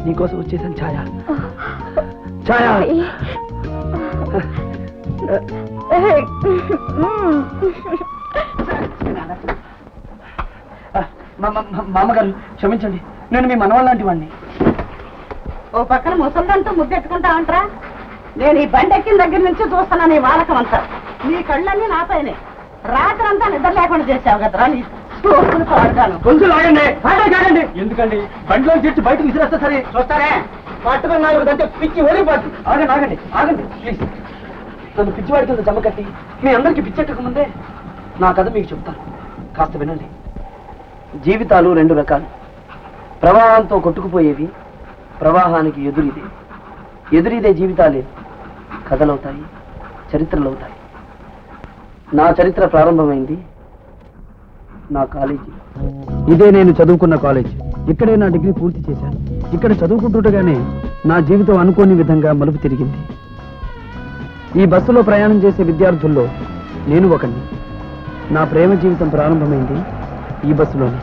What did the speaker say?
నీకోసం వచ్చేసాను ఛాయ. ఛాయ, మామగారు క్షమించండి, నేను మీ మనవాళ్ళ లాంటి వాడిని. ఓ పక్కన ముసల్దంటూ ముద్దెట్టుకుంటా అంటారా? నేను ఈ బండి ఎక్కిన దగ్గర నుంచి చూస్తున్నాను ఈ వాలకం అంతా. నీ కళ్ళన్నీ నా పైనే. రాత్రి అంతా నిద్ర లేకుండా చేసావు కదరా నీ సోపులు పాడతాను. కొంచెం లాగండి, ఆగండి. ఎందుకండి బండిలో తెచ్చి బయటకు విసిరేస్తా సరే చూస్తారే. పట్టుకుని 4 గంటలు పిచ్చి ఓడిపోద్ది. ఆగండి ప్లీజ్. నన్ను పిచ్చివాడి కింద జమ కట్టి మీ అందరికీ పిచ్చెక్కక ముందే నా కథ మీకు చెప్తాను, కాస్త వినండి. జీవితాలు 2 రకాలు. ప్రవాహంతో కొట్టుకుపోయేవి, ప్రవాహానికి ఎదురీదే జీవితాలే కథలవుతాయి, చరిత్రలవుతాయి. నా చరిత్ర ప్రారంభమైంది నా కాలేజీ. ఇదే నేను చదువుకున్న కాలేజ్. ఇక్కడే నా డిగ్రీ పూర్తి చేశాను. ఇక్కడ చదువుకుంటుండగానే నా జీవితం అనుకోని విధంగా మలుపు తిరిగింది. ఈ బస్సులో ప్రయాణం చేసే విద్యార్థుల్లో నేను ఒకడిని. నా ప్రేమ జీవితం ప్రారంభమైంది ఈ బస్సులోనే.